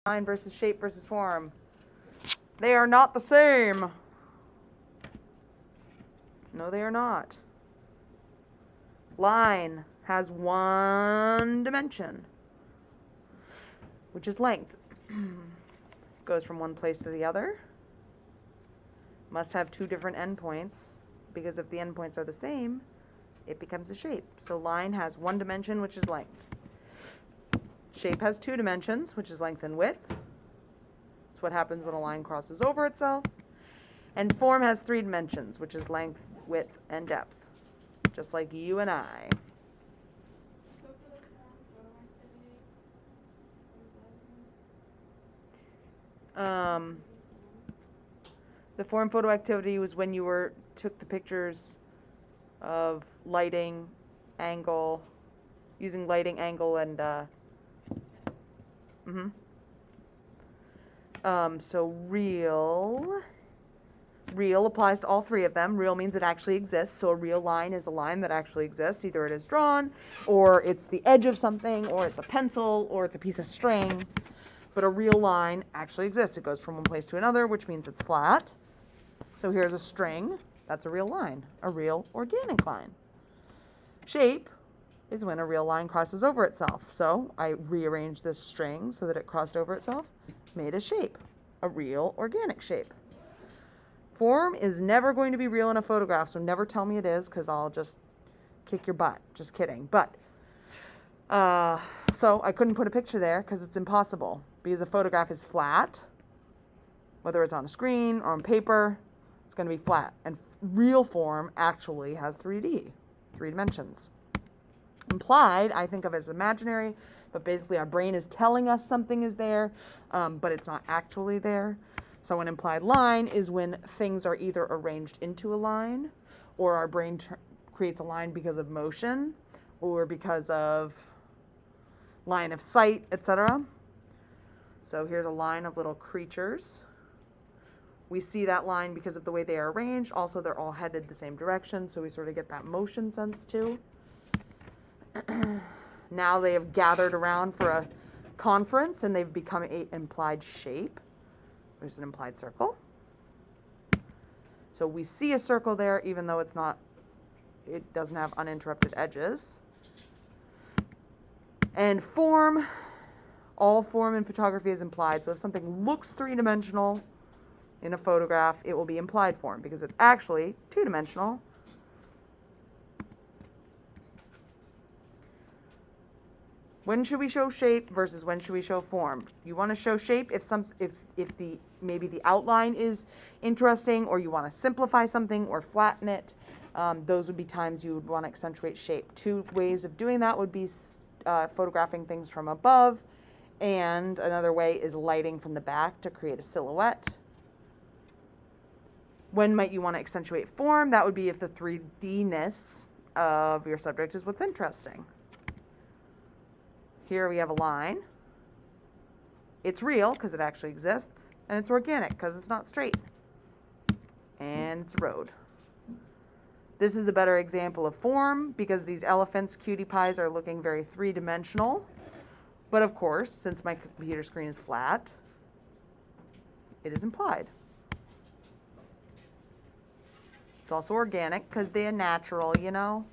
Line versus shape versus form. They are not the same. No, they are not. Line has one dimension, which is length. Goes from one place to the other. Must have two different endpoints, because if the endpoints are the same, it becomes a shape. So line has one dimension, which is length. Shape has two dimensions, which is length and width. That's what happens when a line crosses over itself. And form has three dimensions, which is length, width, and depth, just like you and I. The form photo activity was when you took the pictures of lighting, angle, using lighting, angle, and so real applies to all three of them. Real means it actually exists, so a real line is a line that actually exists. Either it is drawn, or it's the edge of something, or it's a pencil, or it's a piece of string. But a real line actually exists. It goes from one place to another, which means it's flat. So here's a string. That's a real line, a real organic line. Shape is when a real line crosses over itself. So I rearranged this string so that it crossed over itself, made a shape, a real organic shape. Form is never going to be real in a photograph, so never tell me it is, because I'll just kick your butt. Just kidding. But, so I couldn't put a picture there because it's impossible, because a photograph is flat. Whether it's on a screen or on paper, it's going to be flat. And real form actually has 3D, three dimensions. Implied, I think of as imaginary, but basically our brain is telling us something is there, but it's not actually there. So an implied line is when things are either arranged into a line, or our brain creates a line because of motion, or because of line of sight, etc. So here's a line of little creatures. We see that line because of the way they are arranged. Also, they're all headed the same direction, so we sort of get that motion sense too. Now they have gathered around for a conference, and they've become an implied shape. There's an implied circle. So we see a circle there, even though it doesn't have uninterrupted edges. And form, all form in photography is implied. So if something looks three-dimensional in a photograph, it will be implied form, because it's actually two-dimensional. When should we show shape versus when should we show form? You want to show shape if maybe the outline is interesting, or you want to simplify something or flatten it. Those would be times you would want to accentuate shape. Two ways of doing that would be photographing things from above, and another way is lighting from the back to create a silhouette. When might you want to accentuate form? That would be if the 3D-ness of your subject is what's interesting. Here we have a line. It's real because it actually exists, and it's organic because it's not straight. And it's a road. This is a better example of form because these elephants, cutie pies, are looking very three-dimensional. But of course, since my computer screen is flat, it is implied. It's also organic because they're natural, you know?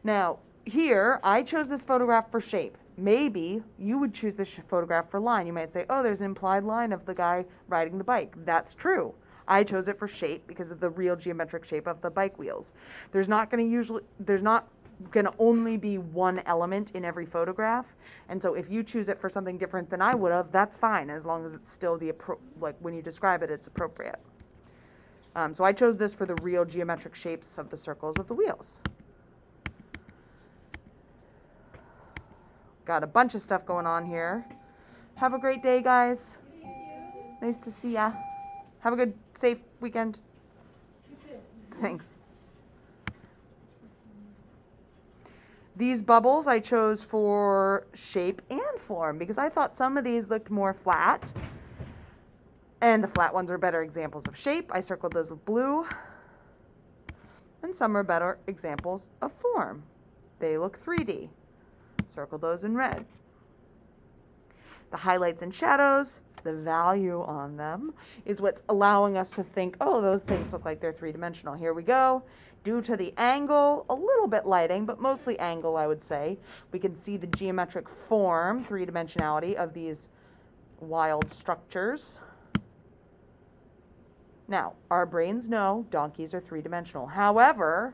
Now, here, I chose this photograph for shape. Maybe you would choose this photograph for line. You might say, oh, there's an implied line of the guy riding the bike. That's true. I chose it for shape because of the real geometric shape of the bike wheels. There's not going to only be one element in every photograph. And so if you choose it for something different than I would have, that's fine, as long as it's still like when you describe it, it's appropriate. So I chose this for the real geometric shapes of the circles of the wheels. Got a bunch of stuff going on here. Have a great day, guys. Nice to see ya. Have a good, safe weekend. You too. Thanks. These bubbles I chose for shape and form because I thought some of these looked more flat, and the flat ones are better examples of shape. I circled those with blue. And some are better examples of form. They look 3D. Circle those in red. The highlights and shadows, the value on them, is what's allowing us to think, oh, those things look like they're three-dimensional. Here we go. Due to the angle, a little bit lighting, but mostly angle, I would say, we can see the geometric form, three-dimensionality of these wild structures. Now, our brains know donkeys are three-dimensional. However,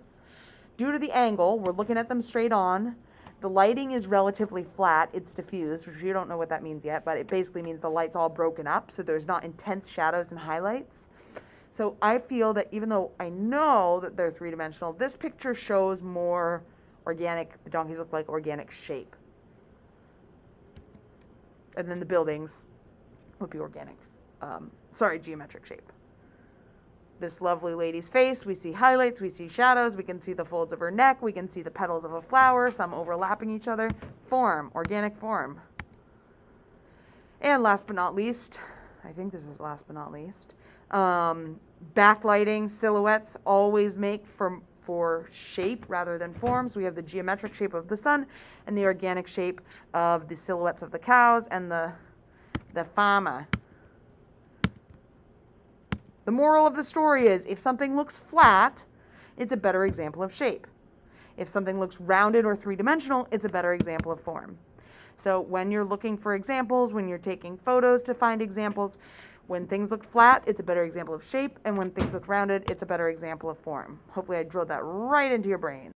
due to the angle, we're looking at them straight on. The lighting is relatively flat. It's diffused, which you don't know what that means yet, but it basically means the light's all broken up, so there's not intense shadows and highlights. So I feel that even though I know that they're three-dimensional, this picture shows more organic. The donkeys look like organic shape. And then the buildings would be organic, geometric shape. This lovely lady's face, we see highlights, we see shadows, we can see the folds of her neck, we can see the petals of a flower, some overlapping each other. Form, organic form. And last but not least, I think this is last but not least, backlighting, silhouettes always make for shape rather than form. So we have the geometric shape of the sun and the organic shape of the silhouettes of the cows and the farmer. The moral of the story is, if something looks flat, it's a better example of shape. If something looks rounded or three-dimensional, it's a better example of form. So when you're looking for examples, when you're taking photos to find examples, when things look flat, it's a better example of shape, and when things look rounded, it's a better example of form. Hopefully I drilled that right into your brain.